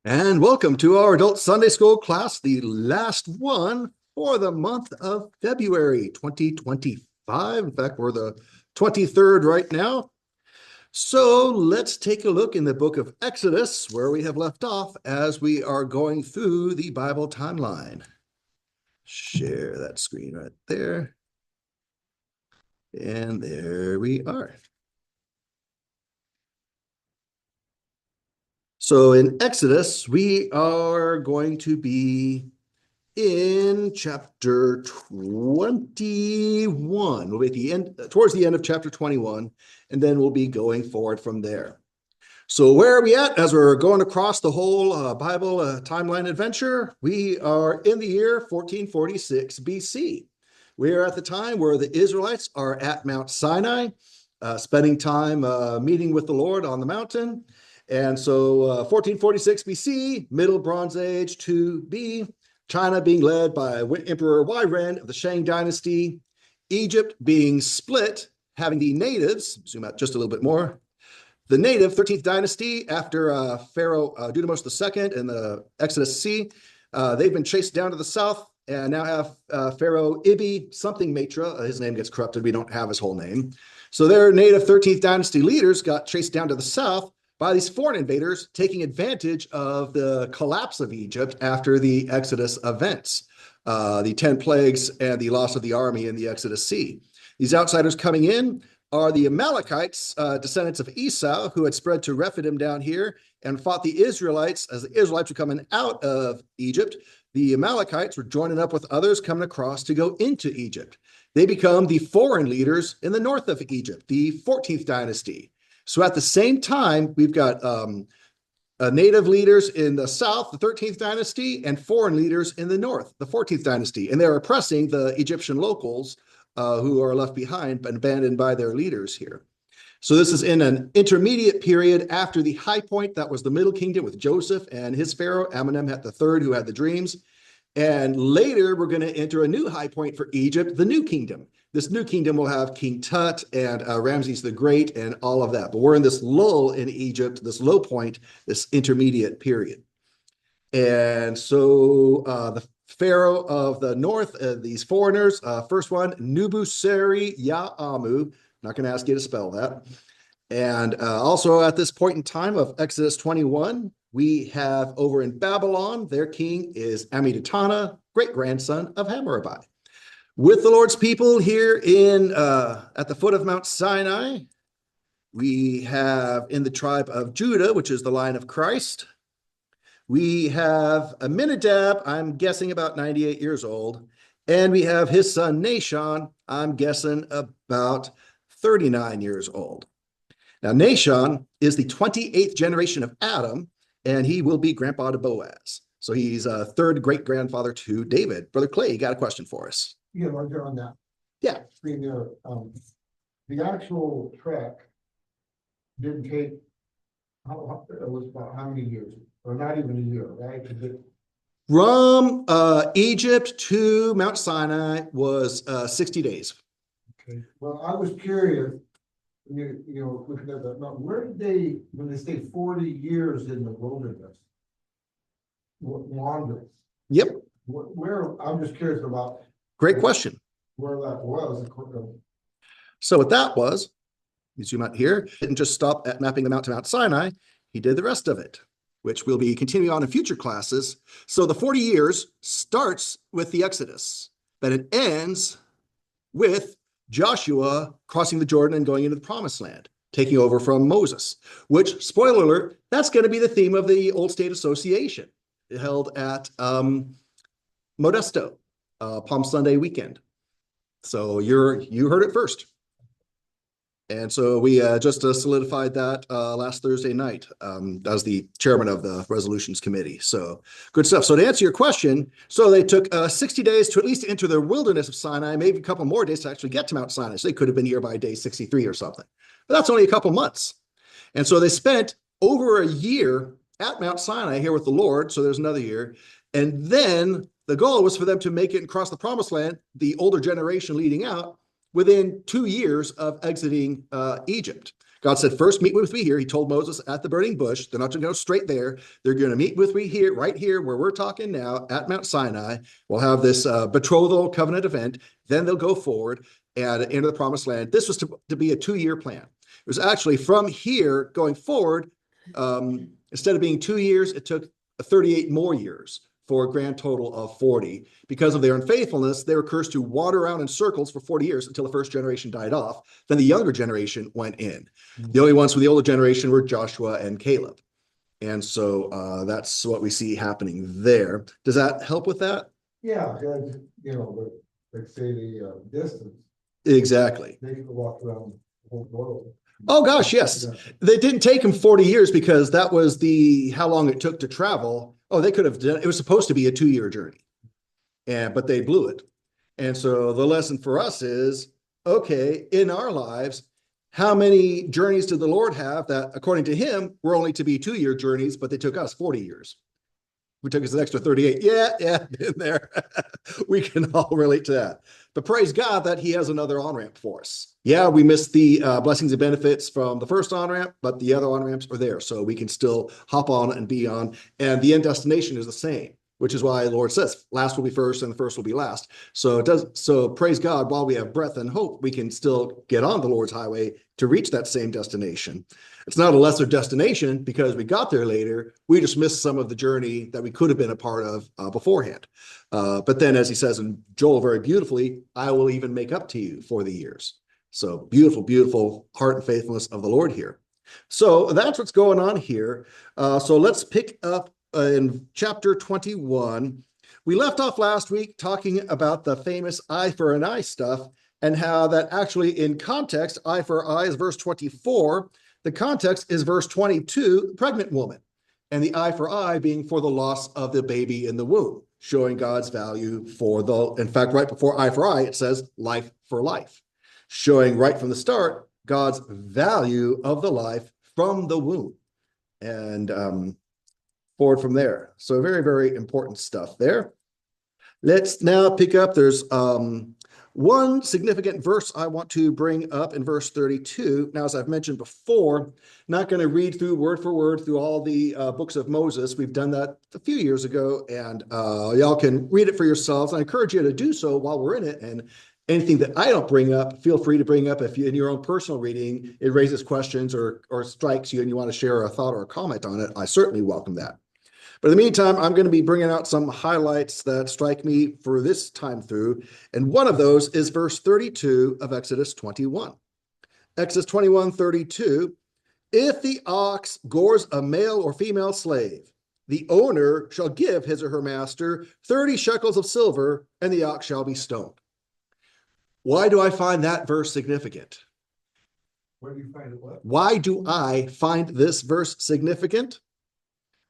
And welcome to our Adult Sunday School class, the last one for the month of February 2025. In fact, we're the 23rd right now. So let's take a look in the book of Exodus, where we have left off as we are going through the Bible timeline. Share that screen right there. And there we are. So in Exodus, we are going to be in chapter 21. We'll be at the end, towards the end of chapter 21, and then we'll be going forward from there. So where are we at as we're going across the whole Bible timeline adventure? We are in the year 1446 BC. We are at the time where the Israelites are at Mount Sinai, spending time meeting with the Lord on the mountain. And so 1446 BC, Middle Bronze Age to be China being led by Emperor Ren of the Shang dynasty, Egypt being split, having the natives, zoom out just a little bit more, the native 13th dynasty after Pharaoh Dudamos II in the Exodus C, they've been chased down to the south and now have Pharaoh Ibi something Matra. His name gets corrupted. We don't have his whole name. So their native 13th dynasty leaders got chased down to the south by these foreign invaders taking advantage of the collapse of Egypt after the Exodus events, the 10 plagues and the loss of the army in the Exodus Sea. These outsiders coming in are the Amalekites, descendants of Esau, who had spread to Rephidim down here and fought the Israelites. As the Israelites were coming out of Egypt, the Amalekites were joining up with others coming across to go into Egypt. They become the foreign leaders in the north of Egypt, the 14th dynasty. So at the same time, we've got native leaders in the south, the 13th dynasty, and foreign leaders in the north, the 14th dynasty. And they're oppressing the Egyptian locals who are left behind and abandoned by their leaders here. So this is in an intermediate period after the high point that was the Middle Kingdom with Joseph and his pharaoh, Amenemhet III, who had the dreams. And later, we're going to enter a new high point for Egypt, the New Kingdom. This new kingdom will have King Tut and Ramses the Great and all of that. But we're in this lull in Egypt, this low point, this intermediate period. And so the pharaoh of the north, these foreigners, first one, Nubuseri Ya'amu. Not going to ask you to spell that. And also at this point in time of Exodus 21, we have over in Babylon, their king is Amidatana, great-grandson of Hammurabi. With the Lord's people here in at the foot of Mount Sinai, we have in the tribe of Judah, which is the line of Christ, we have Aminadab, I'm guessing about 98 years old, and we have his son Nahshon, I'm guessing about 39 years old. Now, Nahshon is the 28th generation of Adam, and he will be grandpa to Boaz. So he's a third great-grandfather to David. Brother Clay, you got a question for us? Yeah, right there on that. Yeah. Screen there. The actual trek didn't take, it was about how many years? Or not even a year, right? From Egypt to Mount Sinai was 60 days. Okay. Well, I was curious, looking at that, where did they, when they stayed 40 years in the wilderness, wandering? Yep. Where, I'm just curious about. Great question. Where that was. So what that was, you zoom out here, didn't just stop at mapping them out to Mount Sinai, he did the rest of it, which we'll be continuing on in future classes. So the 40 years starts with the Exodus, but it ends with Joshua crossing the Jordan and going into the Promised Land, taking over from Moses, which, spoiler alert, that's going to be the theme of the Old State Association held at Modesto, Palm Sunday weekend. So you heard it first. And so we just solidified that last Thursday night as the chairman of the resolutions committee. So good stuff. So to answer your question, so they took 60 days to at least enter the wilderness of Sinai, maybe a couple more days to actually get to Mount Sinai. So they could have been here by day 63 or something. But that's only a couple months. And so they spent over a year at Mount Sinai here with the Lord. So there's another year. And then the goal was for them to make it and cross the Promised Land, the older generation leading out, within 2 years of exiting Egypt. God said, first meet with me here. He told Moses at the burning bush. They're not going to go straight there. They're going to meet with me here, right here, where we're talking now at Mount Sinai. We'll have this betrothal covenant event. Then they'll go forward and enter the promised land. This was to be a 2-year plan. It was actually from here going forward. Instead of being 2 years, it took 38 more years for a grand total of 40. Because of their unfaithfulness, they were cursed to wander around in circles for 40 years until the first generation died off. Then the younger generation went in. The only ones from the older generation were Joshua and Caleb. And so that's what we see happening there. Does that help with that? Yeah, because, like say the distance, Exactly. they could walk around the whole world. Oh gosh, yes. They didn't take them 40 years because that was how long it took to travel. Oh, they could have done it was supposed to be a 2-year journey. But they blew it. And so the lesson for us is, okay, in our lives, how many journeys did the Lord have that, according to him, were only to be 2-year journeys, but they took us 40 years? We took us an extra 38. Yeah, been there. We can all relate to that. But praise God that he has another on-ramp for us. Yeah, we missed the blessings and benefits from the first on-ramp, but the other on-ramps are there. So we can still hop on and be on. And the end destination is the same, which is why the Lord says, last will be first and the first will be last. So praise God, while we have breath and hope, we can still get on the Lord's highway to reach that same destination. It's not a lesser destination because we got there later. We just missed some of the journey that we could have been a part of beforehand. But then, as he says in Joel very beautifully, I will even make up to you for the years. So beautiful, beautiful heart and faithfulness of the Lord here. So that's what's going on here. So let's pick up in chapter 21. We left off last week talking about the famous eye for an eye stuff and how that actually in context, eye for eye is verse 24. The context is verse 22, pregnant woman, and the eye for eye being for the loss of the baby in the womb, showing God's value in fact, right before eye for eye, it says life for life, showing right from the start, God's value of the life from the womb. And forward from there. So very, very important stuff there. Let's now pick up. There's one significant verse I want to bring up in verse 32. Now, as I've mentioned before, not going to read through word for word through all the books of Moses. We've done that a few years ago, and y'all can read it for yourselves. I encourage you to do so while we're in it. And anything that I don't bring up, feel free to bring up if you, in your own personal reading, it raises questions or strikes you and you want to share a thought or a comment on it. I certainly welcome that. But in the meantime, I'm going to be bringing out some highlights that strike me for this time through. And one of those is verse 32 of Exodus 21. Exodus 21:32, if the ox gores a male or female slave, the owner shall give his or her master 30 shekels of silver, and the ox shall be stoned. Why do I find that verse significant? Where do you find it? What? Why do I find this verse significant?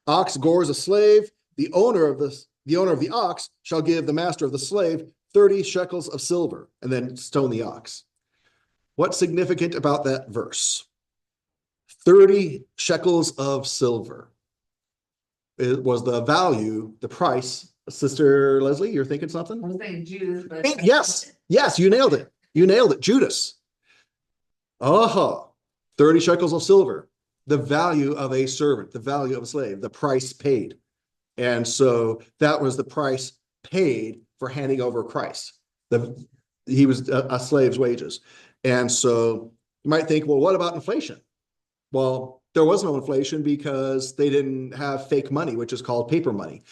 Ox gores a slave, the owner of the ox shall give the master of the slave 30 shekels of silver and then stone the ox. What's significant about that verse? 30 shekels of silver. It was the value, the price. Sister Leslie, you're thinking something? I was saying Judas, but Yes, you nailed it. Judas. 30 shekels of silver. The value of a servant, the value of a slave, the price paid. And so that was the price paid for handing over Christ. He was a slave's wages. And so you might think, well, what about inflation? Well, there was no inflation because they didn't have fake money, which is called paper money.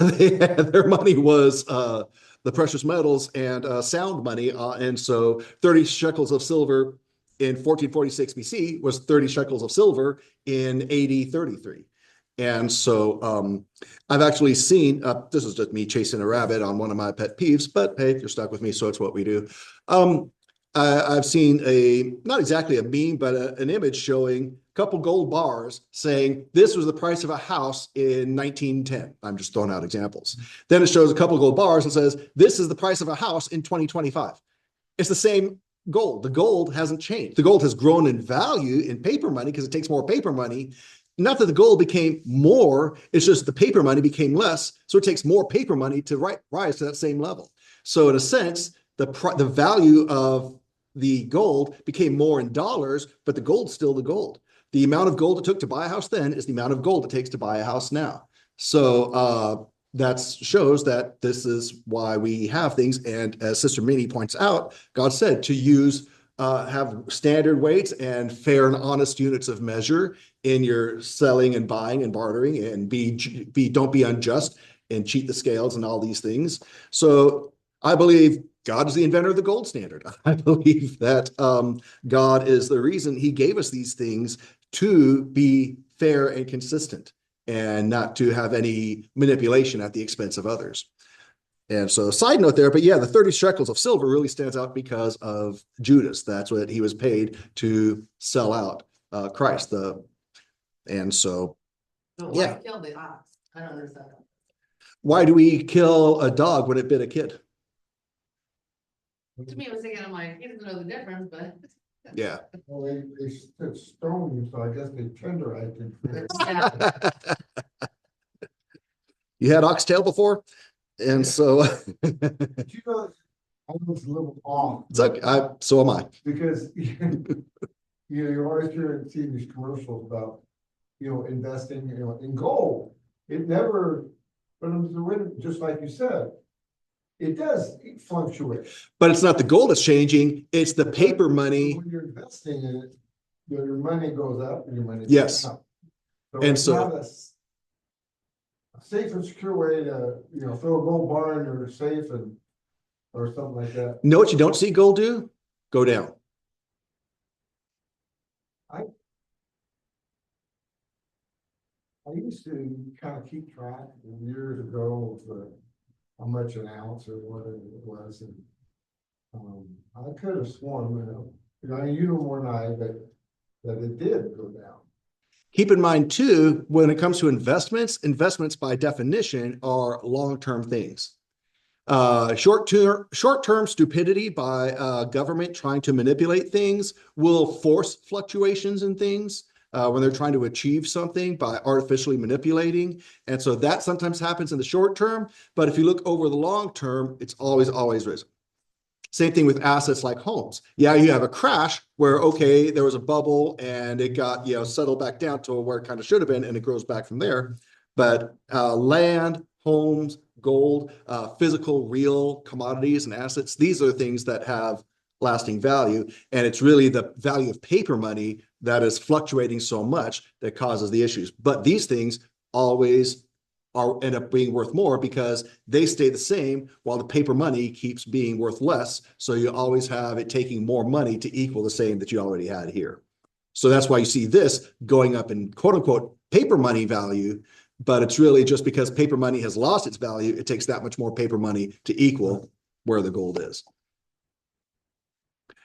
Their money was the precious metals and sound money. And so 30 shekels of silver in 1446 BC was 30 shekels of silver in AD 33. And so I've actually seen, this is just me chasing a rabbit on one of my pet peeves, but hey, you're stuck with me, so it's what we do. I've seen not exactly a meme, but an image showing a couple gold bars saying this was the price of a house in 1910. I'm just throwing out examples. Then it shows a couple gold bars and says, this is the price of a house in 2025. It's the same gold. The gold hasn't changed. The gold has grown in value in paper money because it takes more paper money. Not that the gold became more, it's just the paper money became less. So it takes more paper money to rise to that same level. So in a sense, the value of the gold became more in dollars, but the gold's still the gold. The amount of gold it took to buy a house then is the amount of gold it takes to buy a house now. So that shows that this is why we have things. And as Sister Minnie points out, God said to use have standard weights and fair and honest units of measure in your selling and buying and bartering, and don't be unjust and cheat the scales and all these things. So I believe God is the inventor of the gold standard. I believe that God is the reason he gave us these things to be fair and consistent and not to have any manipulation at the expense of others. And so side note there, but yeah, the 30 shekels of silver really stands out because of Judas. That's what he was paid to sell out Christ. And so, But yeah. why kill the ox? I don't understand. Why do we kill a dog when it bit a kid? To me, I was thinking, I'm like, he doesn't know the difference, but. Yeah. Well, they said stone you, so I guess they tenderized it. Yeah. You had oxtail before? And so But you know, I was a little off. it's like, so am I. Because, you always hear and see these commercials about, investing, in gold. It never, but just like you said, it does fluctuate. But it's not the gold that's changing, it's the paper money. When you're investing in it, your money goes up and your money goes Yes. up. And it's so- not a safe and secure way to, throw a gold bar in your safe or something like that. Know what you don't see gold do? Go down. I used to kind of keep track years ago of how much an ounce or what it was, and I could have sworn, you know more than I, but that it did go down. Keep in mind too, when it comes to investments by definition are long-term things. Short-term stupidity by government trying to manipulate things will force fluctuations in things when they're trying to achieve something by artificially manipulating. And so that sometimes happens in the short term, but if you look over the long term, it's always risen. Same thing with assets like homes. Yeah, you have a crash where, okay, there was a bubble and it got, settled back down to where it kind of should have been, and it grows back from there. But land, homes, gold, physical, real commodities and assets, these are things that have lasting value. And it's really the value of paper money that is fluctuating so much that causes the issues. But these things always end up being worth more because they stay the same while the paper money keeps being worth less. So you always have it taking more money to equal the same that you already had here. So that's why you see this going up in quote unquote paper money value, but it's really just because paper money has lost its value. It takes that much more paper money to equal where the gold is.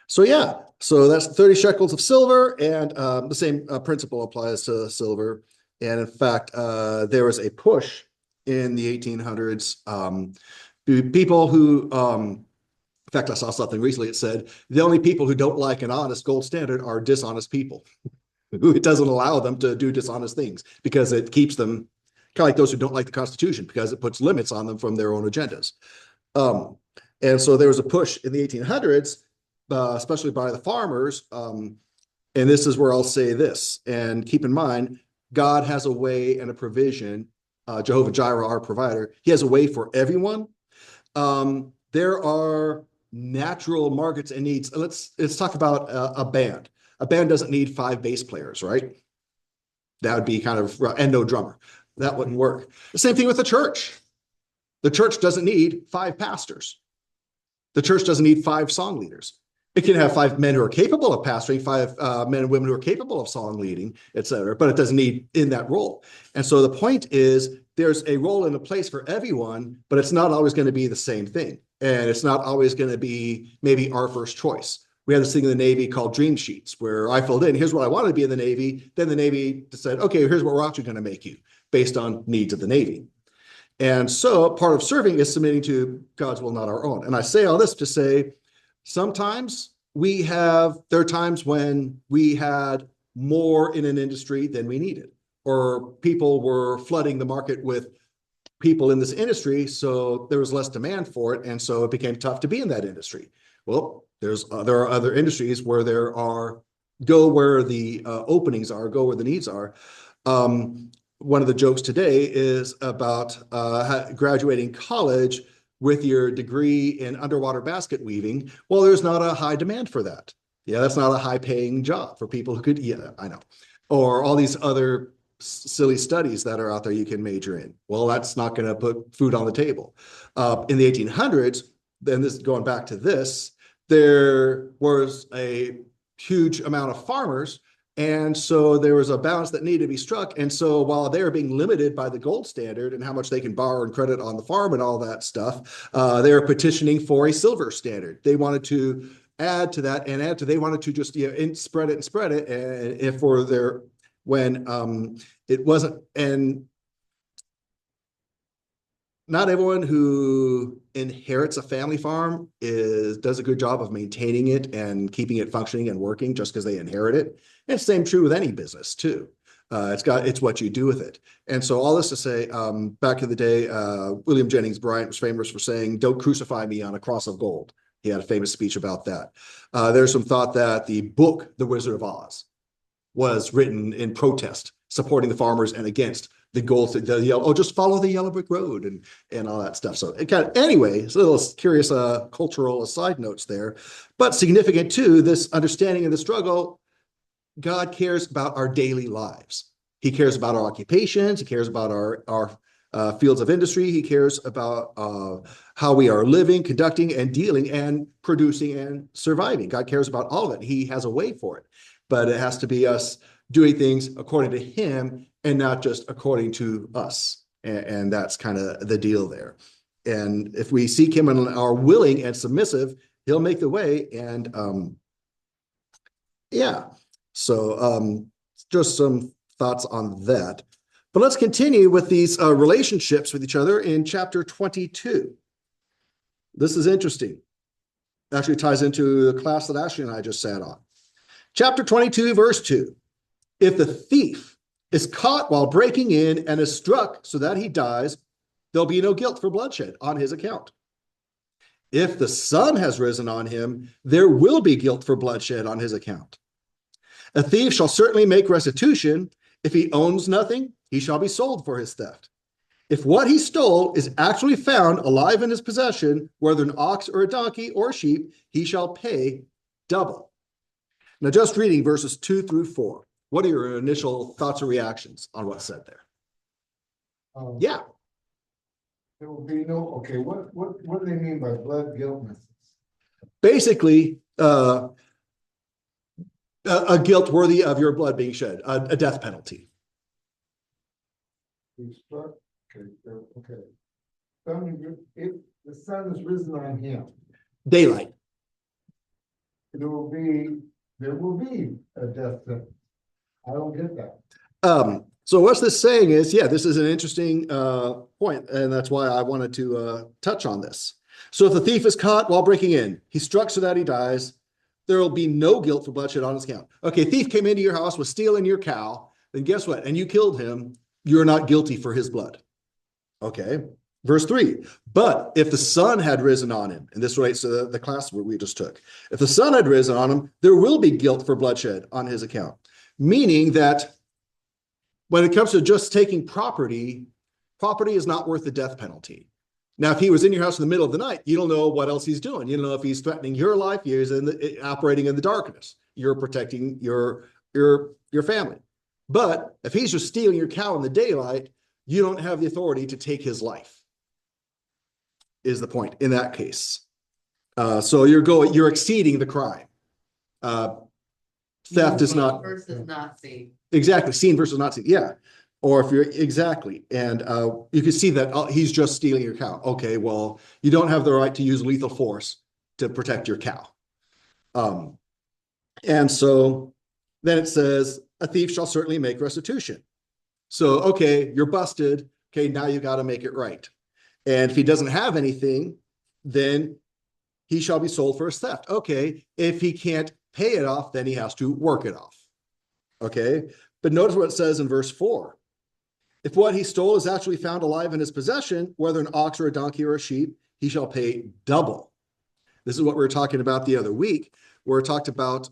So yeah, so that's 30 shekels of silver, and the same principle applies to silver. And in fact, there was a push in the 1800s. People who, in fact, I saw something recently. It said the only people who don't like an honest gold standard are dishonest people. It doesn't allow them to do dishonest things because it keeps them kind of like those who don't like the Constitution, because it puts limits on them from their own agendas. And so there was a push in the 1800s, especially by the farmers. And this is where I'll say this, and keep in mind, God has a way and a provision. Jehovah Jireh, our provider, he has a way for everyone. There are natural markets and needs. Let's talk about a band. A band doesn't need 5 bass players, right? That would be kind of, and no drummer. That wouldn't work. The same thing with the church. The church doesn't need 5 pastors. The church doesn't need 5 song leaders. It can have 5 men who are capable of pastoring, 5 men and women who are capable of song leading, et cetera, but it doesn't need in that role. And so the point is there's a role and a place for everyone, but it's not always going to be the same thing. And it's not always going to be maybe our first choice. We had this thing in the Navy called dream sheets where I filled in, here's what I wanted to be in the Navy. Then the Navy said, okay, here's what we're actually going to make you based on needs of the Navy. And so part of serving is submitting to God's will, not our own. And I say all this to say, sometimes there are times when we had more in an industry than we needed, or people were flooding the market with people in this industry. So there was less demand for it. And so it became tough to be in that industry. Well, There are other industries where go where the openings are, go where the needs are. One of the jokes today is about graduating college with your degree in underwater basket weaving. Well, there's not a high demand for that. Yeah, that's not a high paying job for people who could, yeah, I know. Or all these other silly studies that are out there you can major in. Well, that's not going to put food on the table. In the 1800s, then this going back to this, there was a huge amount of farmers. And so there was a balance that needed to be struck. And so while they were being limited by the gold standard and how much they can borrow and credit on the farm and all that stuff, they were petitioning for a silver standard. They wanted to add to that and they wanted to just spread it. And if for their when it wasn't, and not everyone who inherits a family farm does a good job of maintaining it and keeping it functioning and working just because they inherit it. And same true with any business too. It's what you do with it. And so all this to say, back in the day, William Jennings Bryan was famous for saying, "Don't crucify me on a cross of gold." He had a famous speech about that. There's some thought that the book, The Wizard of Oz, was written in protest, supporting the farmers and against the goal to just follow the yellow brick road and all that stuff. So it anyway, it's a little curious cultural side notes there, but significant too, this understanding of the struggle. God cares about our daily lives. He cares about our occupations. He cares about our fields of industry. He cares about how we are living, conducting, and dealing, and producing and surviving. God cares about all of it. He has a way for it, but it has to be us doing things according to him and not just according to us. And that's kind of the deal there. And if we seek him and are willing and submissive, he'll make the way. And yeah, so just some thoughts on that. But let's continue with these relationships with each other in chapter 22. This is interesting. Actually ties into the class that Ashley and I just sat on. Chapter 22, verse 2. If the thief is caught while breaking in and is struck so that he dies, there'll be no guilt for bloodshed on his account. If the sun has risen on him, there will be guilt for bloodshed on his account. A thief shall certainly make restitution. If he owns nothing, he shall be sold for his theft. If what he stole is actually found alive in his possession, whether an ox or a donkey or a sheep, he shall pay double. Now, just reading verses 2 through 4. What are your initial thoughts or reactions on what's said there? Yeah. There will be no, okay, what do they mean by blood guiltness? Basically, a guilt worthy of your blood being shed, a death penalty. He struck, okay. If the sun is risen on him, Daylight. there will be a death sentence. I don't get that. So what's this saying is, yeah, this is an interesting point, and that's why I wanted to touch on this. So if the thief is caught while breaking in, he struck so that he dies, there will be no guilt for bloodshed on his account. Okay, thief came into your house, was stealing your cow, then guess what? And you killed him, you're not guilty for his blood. Okay, verse 3. But if the sun had risen on him, and this relates to the class we just took, if the sun had risen on him, there will be guilt for bloodshed on his account. Meaning that when it comes to just taking property is not worth the death penalty. Now, if he was in your house in the middle of the night, you don't know what else he's doing. You don't know if he's threatening your life, he's operating in the darkness. You're protecting your family. But if he's just stealing your cow in the daylight, you don't have the authority to take his life, is the point in that case. So you're exceeding the crime. Theft is not versus not see. exactly seen versus not seen. Yeah. Or if you're exactly, and you can see that he's just stealing your cow. Okay, well, you don't have the right to use lethal force to protect your cow. And so then it says, a thief shall certainly make restitution. So, okay, you're busted. Okay, now you got to make it right. And if he doesn't have anything, then he shall be sold for his theft. Okay, if he can't pay it off, then he has to work it off. Okay, but notice what it says in verse 4. If what he stole is actually found alive in his possession, whether an ox or a donkey or a sheep, he shall pay double. This is what we were talking about the other week, where we talked about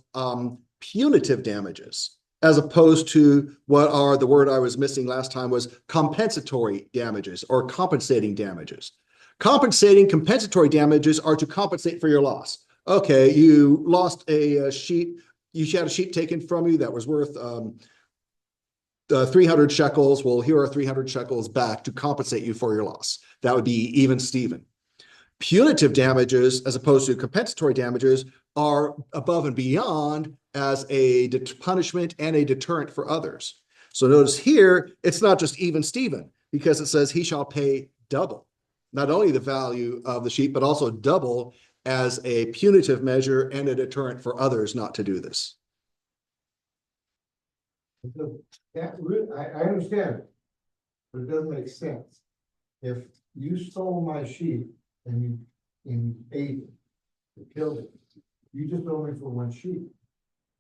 punitive damages, as opposed to what are the word I was missing last time was compensatory damages or compensating damages. Compensatory damages are to compensate for your loss. Okay, you lost a sheep, you had a sheep taken from you that was worth 300 shekels. Well, here are 300 shekels back to compensate you for your loss. That would be even Steven. Punitive damages, as opposed to compensatory damages, are above and beyond as a punishment and a deterrent for others. So notice here, it's not just even Steven, because it says he shall pay double, not only the value of the sheep, but also double as a punitive measure and a deterrent for others not to do this. I understand it, but it doesn't make sense. If you stole my sheep and you ate it, you killed it, you just owe me for one sheep.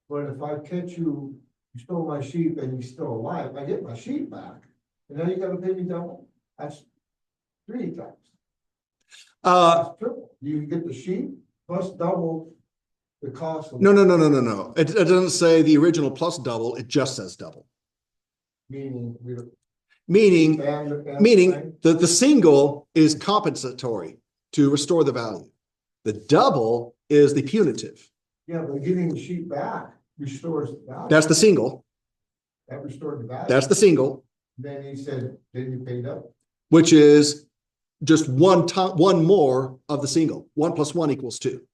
But if I catch you, you stole my sheep and you're still alive, I get my sheep back. And now you gotta pay me double. That's 3 times. That's triple. You get the sheep plus double the cost of. No. It doesn't say the original plus double. It just says double. Meaning. Meaning And the single is compensatory to restore the value. The double is the punitive. Yeah, but getting the sheep back restores the value. That's the single. That restored the value. That's the single. Then he said, then you paid up. Which is just one more of the single. 1 + 1 = 2.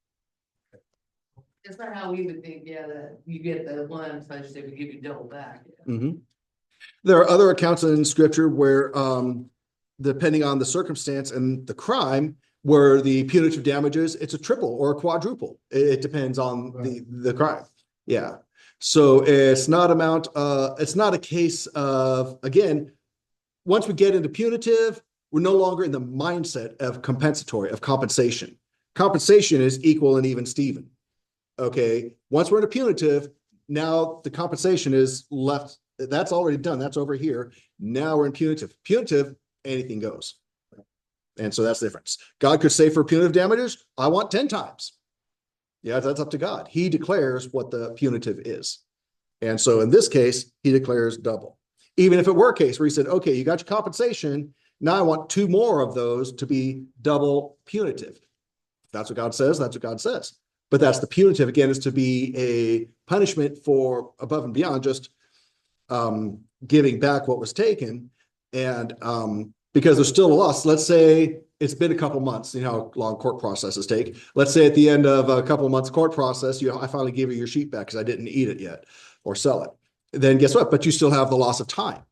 It's not how we would think, yeah, that you get the one, so I should say we give you double back. Yeah. Mm-hmm. There are other accounts in scripture where, depending on the circumstance and the crime, where the punitive damages, it's a triple or a quadruple. It depends on the crime. Yeah. So it's not a case of, again, once we get into punitive, we're no longer in the mindset of compensatory, of compensation. Compensation is equal and even Steven. Okay. Once we're in a punitive, now the compensation is left. That's already done. That's over here. Now we're in punitive. Punitive, anything goes. And so that's the difference. God could say for punitive damages, I want 10 times. Yeah, that's up to God. He declares what the punitive is. And so in this case, he declares double. Even if it were a case where he said, okay, you got your compensation. Now I want 2 more of those to be double punitive. If that's what God says, that's what God says. But that's the punitive, again, is to be a punishment for above and beyond just giving back what was taken. And because there's still a loss. Let's say it's been a couple months, you know how long court processes take. Let's say at the end of a couple months court process, I finally gave you your sheep back because I didn't eat it yet or sell it. Then guess what? But you still have the loss of time.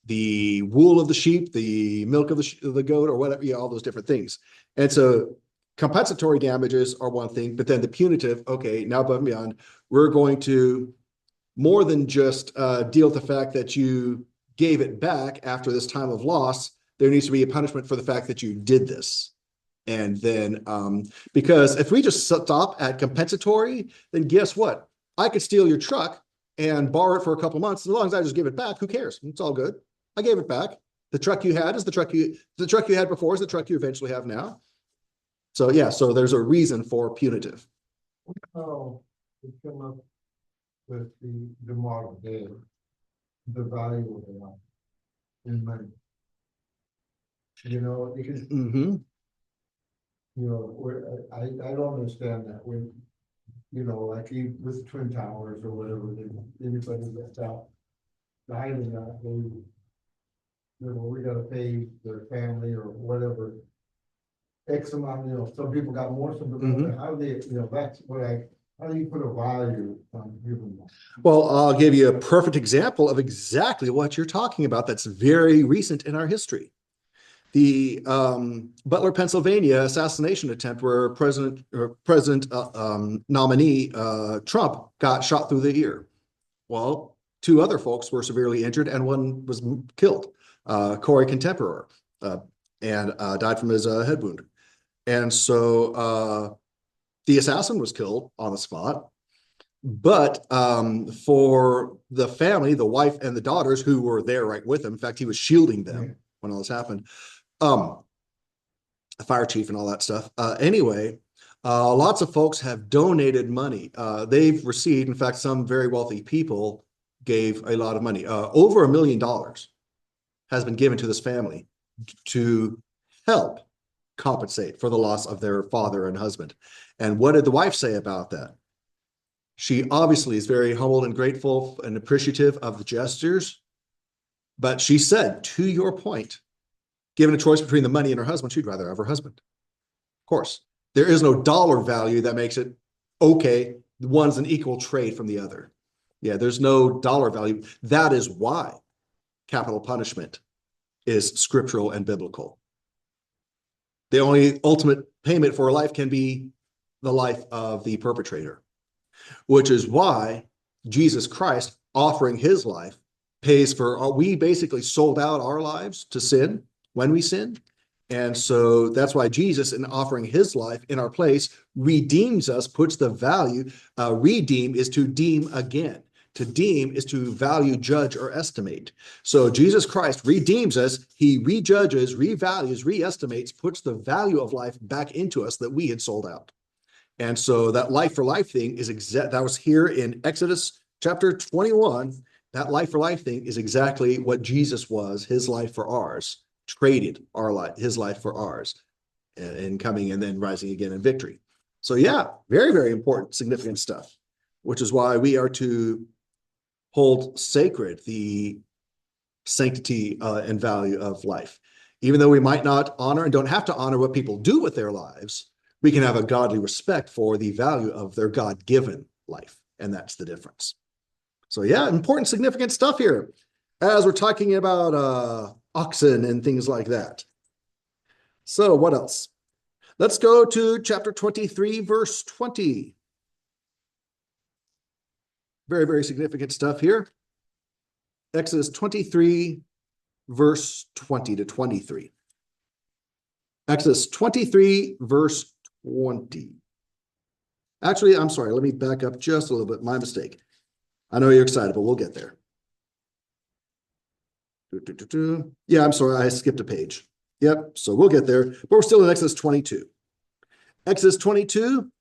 The wool of the sheep, the milk of the goat, or whatever, all those different things. And so compensatory damages are one thing, but then the punitive, okay, now above and beyond, we're going to more than just deal with the fact that you gave it back after this time of loss. There needs to be a punishment for the fact that you did this. And then, because if we just stop at compensatory, then guess what? I could steal your truck and borrow it for a couple months. As long as I just give it back, who cares? It's all good. I gave it back. The truck you had is the truck you had before is the truck you eventually have now. So yeah, so there's a reason for punitive. Oh, we come up with the model day, the value of the life in money. You know, you can, you know, I don't understand that when, you know, like with Twin Towers or whatever, anybody that's out died in that, they, you know, we gotta pay their family or whatever X amount, you know, some people got more, some people, how do they, you know, that's what how do you put a value on giving that? Well, I'll give you a perfect example of exactly what you're talking about that's very recent in our history. The Butler, Pennsylvania assassination attempt where President nominee Trump got shot through the ear. Well, 2 other folks were severely injured and one was killed, Corey Contemporary, and died from his head wound. And so the assassin was killed on the spot. But for the family, the wife and the daughters who were there right with him, in fact, he was shielding them when all this happened. A fire chief and all that stuff. Anyway, Lots of folks have donated money. They've received, in fact, some very wealthy people gave a lot of money. Over $1 million has been given to this family to help compensate for the loss of their father and husband. And what did the wife say about that? She obviously is very humbled and grateful and appreciative of the gestures. But she said, to your point, given a choice between the money and her husband, she'd rather have her husband. Of course, there is no dollar value that makes it okay. One's an equal trade from the other. Yeah, there's no dollar value. That is why capital punishment is scriptural and biblical. The only ultimate payment for a life can be the life of the perpetrator, which is why Jesus Christ offering his life pays for, we basically sold out our lives to sin when we sinned. And so that's why Jesus, in offering his life in our place, redeems us, puts the value. Redeem is to deem again. To deem is to value, judge, or estimate. So Jesus Christ redeems us. He rejudges, revalues, reestimates, puts the value of life back into us that we had sold out. And so that life for life thing is that was here in Exodus chapter 21. That life for life thing is exactly what Jesus was, his life for ours, traded our life, his life for ours, and coming and then rising again in victory. So yeah, very, very important, significant stuff, which is why we are to hold sacred the sanctity and value of life. Even though we might not honor and don't have to honor what people do with their lives, we can have a godly respect for the value of their God-given life. And that's the difference. So yeah, important, significant stuff here as we're talking about oxen and things like that. So what else? Let's go to chapter 23, verse 20. Very, very significant stuff here. Exodus 23, verse 20 to 23. Exodus 23, verse 20. Actually, I'm sorry. Let me back up just a little bit. My mistake. I know you're excited, but we'll get there. Yeah, I'm sorry. I skipped a page. Yep. So we'll get there, but we're still in Exodus 22. Exodus 22,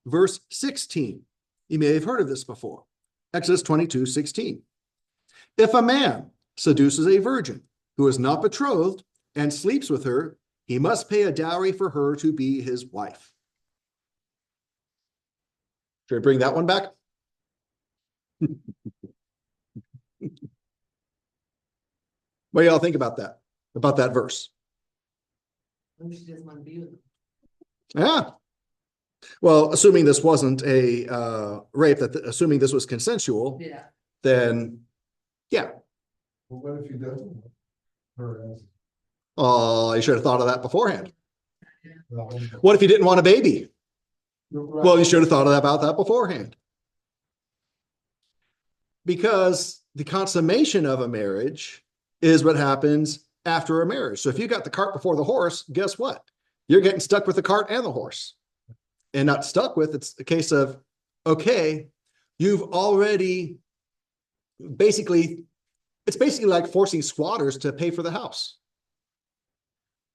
verse 16. You may have heard of this before. Exodus 22, 16. If a man seduces a virgin who is not betrothed and sleeps with her, he must pay a dowry for her to be his wife. Should I bring that one back? What do y'all think about that verse? We should just want to be with them. Yeah. Well, assuming this wasn't a rape, assuming this was consensual, Yeah. then yeah. Well, what if he doesn't want her as? Oh, you should have thought of that beforehand. Well, What if you didn't want a baby? right. Well, you should have thought about that beforehand. Because the consummation of a marriage is what happens after a marriage. So if you got the cart before the horse, guess what? You're getting stuck with the cart and the horse. And not stuck with, it's a case of, okay, you've already it's basically like forcing squatters to pay for the house.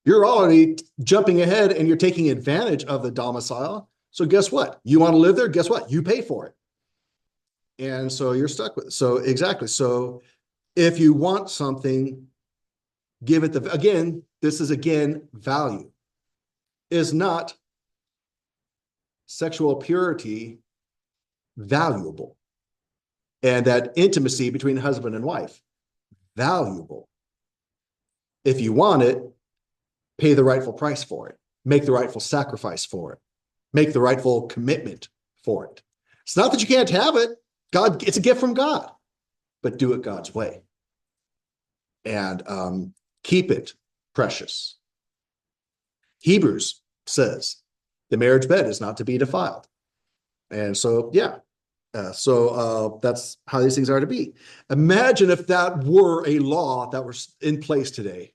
You're already jumping ahead and you're taking advantage of the domicile. So guess what? You want to live there? Guess what? You pay for it. And so you're stuck with it. So exactly. So if you want something, give it again, this is again, value. Is not sexual purity valuable? And that intimacy between husband and wife, valuable. If you want it, pay the rightful price for it. Make the rightful sacrifice for it. Make the rightful commitment for it. It's not that you can't have it. God, it's a gift from God, but do it God's way. And keep it precious. Hebrews says the marriage bed is not to be defiled. And so, yeah. That's how these things are to be. Imagine if that were a law that was in place today.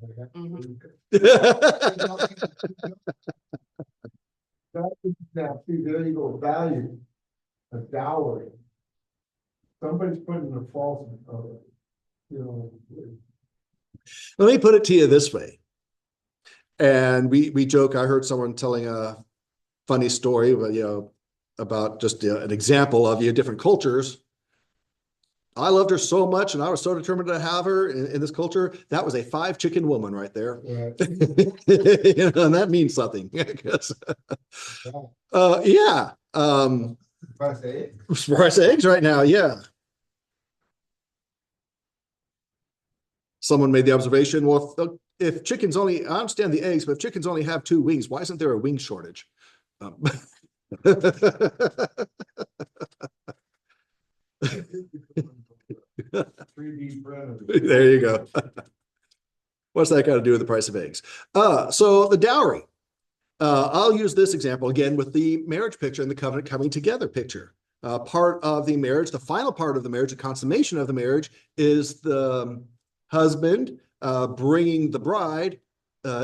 Mhm. Now, see, there you go, value, a dowry. Somebody's putting a false, you know. Let me put it to you this way. And we joke, I heard someone telling a funny story, but about just an example of different cultures. I loved her so much, and I was so determined to have her in this culture. That was a 5 chicken woman right there. Yeah. And that means something. Yeah. If I say it, Rice eggs right now, yeah. Someone made the observation, well, if chickens only, I understand the eggs, but if chickens only have 2 wings, why isn't there a wing shortage? 3D printer. There you go. What's that got to do with the price of eggs? So the dowry. I'll use this example again with the marriage picture and the covenant coming together picture. Part of the marriage, the final part of the marriage, the consummation of the marriage, is the husband bringing the bride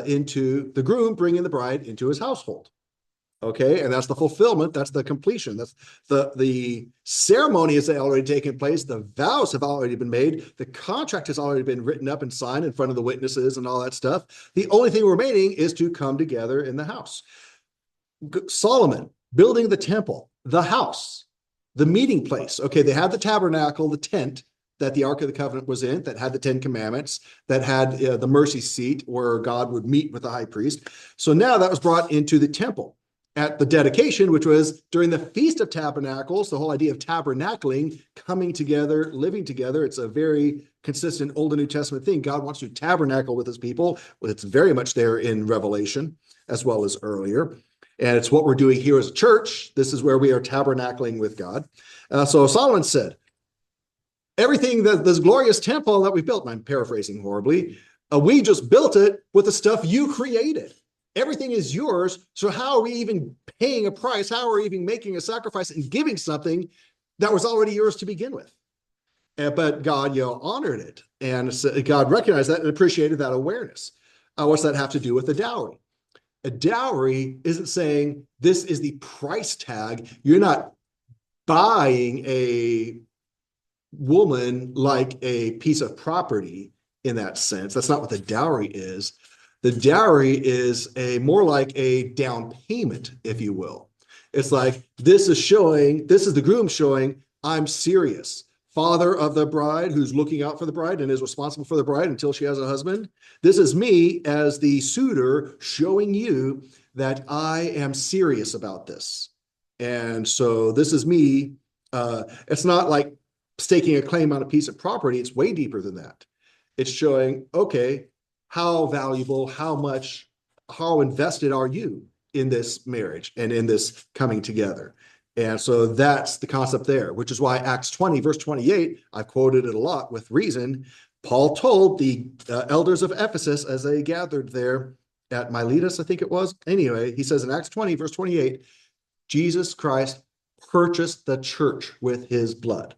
into the groom, bringing the bride into his household. Okay, and that's the fulfillment. That's the completion. That's the ceremony has already taken place. The vows have already been made. The contract has already been written up and signed in front of the witnesses and all that stuff. The only thing remaining is to come together in the house. Solomon building the temple, the house, the meeting place. Okay, they had the tabernacle, the tent that the Ark of the Covenant was in, that had the 10 Commandments, that had the mercy seat where God would meet with the high priest. So now that was brought into the temple at the dedication, which was during the Feast of Tabernacles, the whole idea of tabernacling, coming together, living together. It's a very consistent Old and New Testament thing. God wants to tabernacle with his people. Well, it's very much there in Revelation as well as earlier. And it's what we're doing here as a church. This is where we are tabernacling with God. So Solomon said, everything that this glorious temple that we built, and I'm paraphrasing horribly, we just built it with the stuff you created. Everything is yours. So how are we even paying a price? How are we even making a sacrifice and giving something that was already yours to begin with? But God, honored it. And God recognized that and appreciated that awareness. What's that have to do with the dowry? A dowry isn't saying this is the price tag. You're not buying a woman like a piece of property in that sense. That's not what the dowry is. The dowry is more like a down payment, if you will. It's like, this is the groom showing, I'm serious. Father of the bride who's looking out for the bride and is responsible for the bride until she has a husband. This is me as the suitor showing you that I am serious about this. And so this is me. It's not like staking a claim on a piece of property. It's way deeper than that. It's showing, okay, how valuable, how invested are you in this marriage and in this coming together? And so that's the concept there, which is why Acts 20, verse 28, I've quoted it a lot with reason. Paul told the elders of Ephesus as they gathered there at Miletus, I think it was. Anyway, he says in Acts 20, verse 28, Jesus Christ purchased the church with his blood.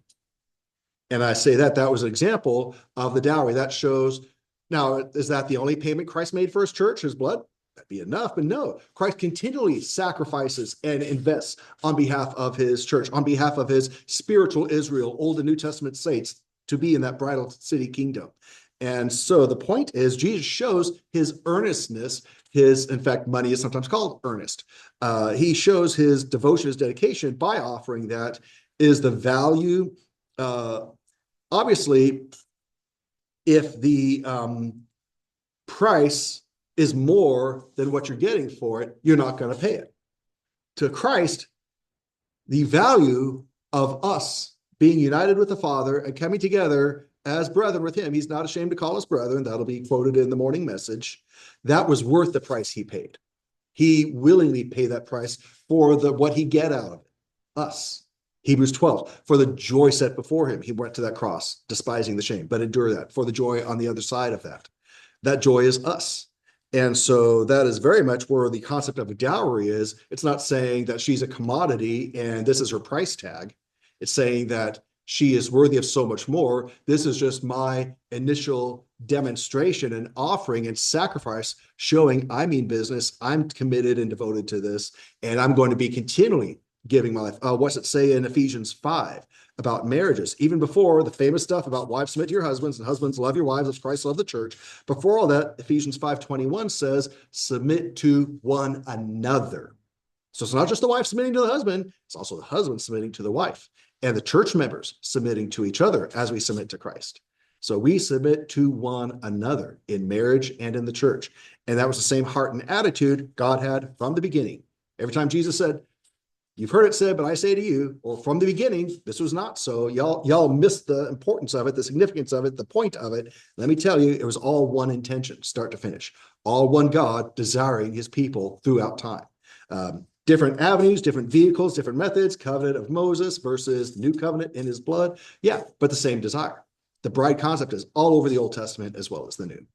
And I say that was an example of the dowry. That shows. Now, is that the only payment Christ made for his church, his blood? That'd be enough, but no. Christ continually sacrifices and invests on behalf of his church, on behalf of his spiritual Israel, Old and New Testament saints, to be in that bridal city kingdom. And so the point is, Jesus shows his earnestness, in fact, money is sometimes called earnest. He shows his devotion, his dedication by offering that is the value. Obviously, if the price is more than what you're getting for it, you're not going to pay it. To Christ, the value of us being united with the Father and coming together as brethren with him, he's not ashamed to call us brethren. That'll be quoted in the morning message. That was worth the price he paid. He willingly paid that price for what he get out of it, us. Hebrews 12, for the joy set before him, he went to that cross, despising the shame, but endure that for the joy on the other side of that. That joy is us. And so that is very much where the concept of a dowry is. It's not saying that she's a commodity and this is her price tag. It's saying that she is worthy of so much more. This is just my initial demonstration and offering and sacrifice showing I mean business. I'm committed and devoted to this, and I'm going to be continually giving my life. What's it say in Ephesians 5? about marriages, even before the famous stuff about wives submit to your husbands and husbands love your wives as Christ loved the church. Before all that, Ephesians 5:21 says, submit to one another. So it's not just the wife submitting to the husband, it's also the husband submitting to the wife, and the church members submitting to each other as we submit to Christ. So we submit to one another in marriage and in the church. And that was the same heart and attitude God had from the beginning. Every time Jesus said, you've heard it said, but I say to you, or from the beginning, this was not so. Y'all missed the importance of it, the significance of it, the point of it. Let me tell you, it was all one intention, start to finish. All one God desiring his people throughout time. Different avenues, different vehicles, different methods, covenant of Moses versus new covenant in his blood. Yeah, but the same desire. The bride concept is all over the Old Testament as well as the New.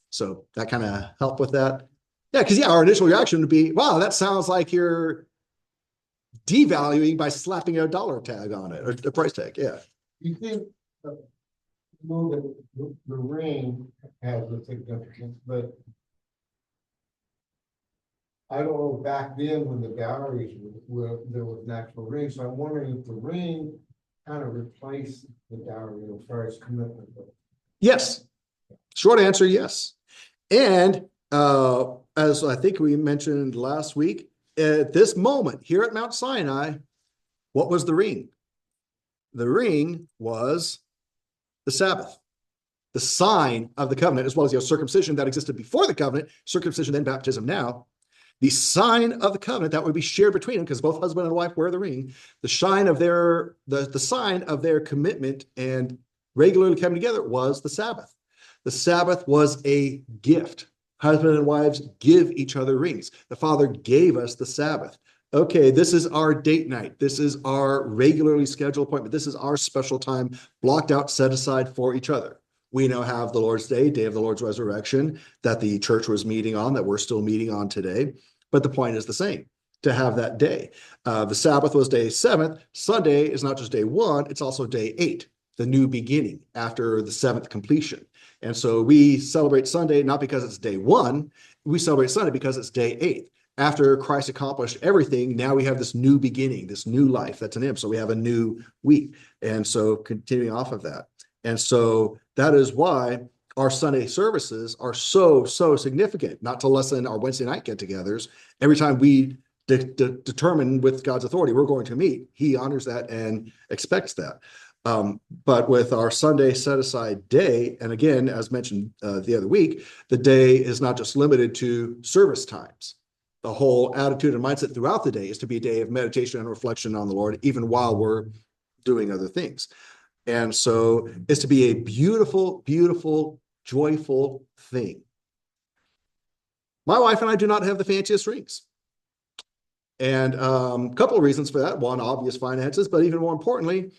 So that kind of helped with that. Yeah, because our initial reaction would be, wow, that sounds like you're devaluing by slapping a dollar tag on it, or a price tag. Yeah. You think, that the ring has a significance, but I don't know, back then when the dowries were there was natural rings, so I'm wondering if the ring kind of replaced the dowry as far as commitment. Yes. Short answer, yes. And as I think we mentioned last week, at this moment here at Mount Sinai, what was the ring? The ring was the Sabbath, the sign of the covenant, as well as the circumcision that existed before the covenant, circumcision, then baptism now. The sign of the covenant that would be shared between them, because both husband and wife wear the ring, the sign of their commitment and regularly coming together was the Sabbath. The Sabbath was a gift. Husband and wives give each other rings. The Father gave us the Sabbath. Okay, this is our date night. This is our regularly scheduled appointment. This is our special time blocked out, set aside for each other. We now have the Lord's Day, Day of the Lord's Resurrection, that the church was meeting on, that we're still meeting on today. But the point is the same, to have that day. The Sabbath was day 7th. Sunday is not just day 1, it's also day 8, the new beginning after the 7th completion. And so we celebrate Sunday not because it's day 1, we celebrate Sunday because it's day 8. After Christ accomplished everything, now we have this new beginning, this new life that's in him. So we have a new week. And so continuing off of that. And so that is why our Sunday services are so significant, not to lessen our Wednesday night get-togethers. Every time we determine with God's authority we're going to meet, he honors that and expects that. But with our Sunday set-aside day, and again, as mentioned the other week, the day is not just limited to service times. The whole attitude and mindset throughout the day is to be a day of meditation and reflection on the Lord, even while we're doing other things. And so it's to be a beautiful, beautiful, joyful thing. My wife and I do not have the fanciest rings. And a couple of reasons for that. One, obvious finances, but even more importantly,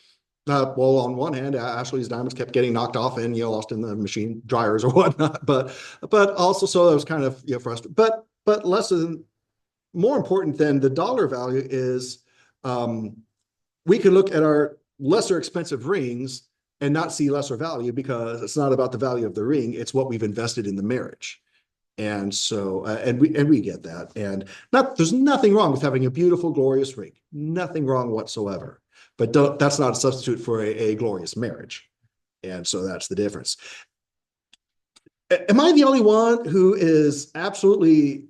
well, on one hand, Ashley's diamonds kept getting knocked off and, lost in the machine dryers or whatnot. But also, so it was kind of, frustrating. But more important than the dollar value is we can look at our lesser expensive rings and not see lesser value, because it's not about the value of the ring, it's what we've invested in the marriage. And so and we get that. And there's nothing wrong with having a beautiful, glorious ring, nothing wrong whatsoever. But that's not a substitute for a glorious marriage. And so that's the difference. Am I the only one who is absolutely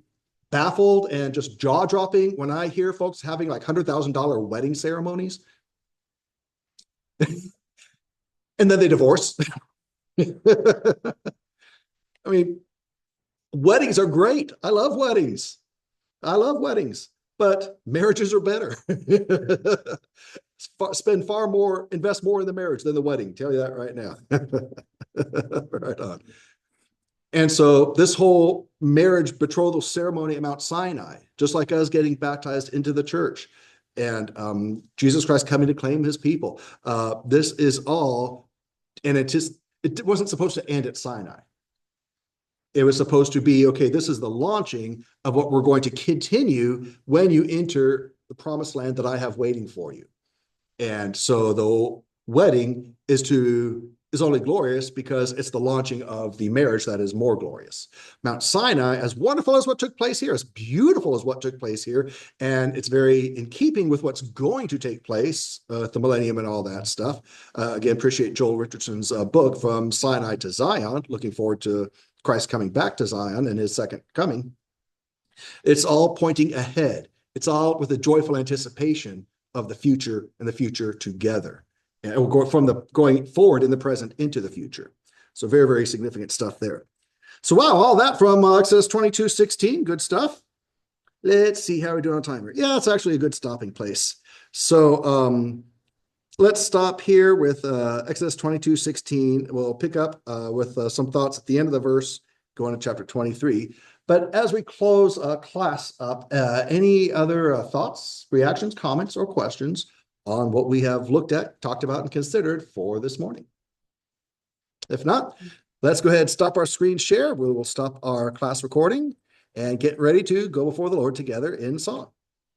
baffled and just jaw-dropping when I hear folks having like $100,000 wedding ceremonies? And then they divorce. I mean, weddings are great. I love weddings. But marriages are better. Spend far more, invest more in the marriage than the wedding. Tell you that right now. Right on. And so this whole marriage betrothal ceremony at Mount Sinai, just like us getting baptized into the church, and Jesus Christ coming to claim his people, this is all, and it wasn't supposed to end at Sinai. It was supposed to be, okay, this is the launching of what we're going to continue when you enter the promised land that I have waiting for you. And so the wedding is to is only glorious because it's the launching of the marriage that is more glorious. Mount Sinai, as wonderful as what took place here, as beautiful as what took place here, and it's very in keeping with what's going to take place, the millennium and all that stuff. Again, appreciate Joel Richardson's book, From Sinai to Zion, looking forward to Christ coming back to Zion and his second coming. It's all pointing ahead. It's all with a joyful anticipation of the future and the future together. And we'll go from the going forward in the present into the future. So very, very significant stuff there. So wow, all that from Exodus 22:16, good stuff. Let's see how we're doing on timer. Yeah, it's actually a good stopping place. So let's stop here with Exodus 22:16. We'll pick up with some thoughts at the end of the verse, going to chapter 23. But as we close class up, any other thoughts, reactions, comments, or questions on what we have looked at, talked about, and considered for this morning? If not, let's go ahead and stop our screen share. We will stop our class recording and get ready to go before the Lord together in song.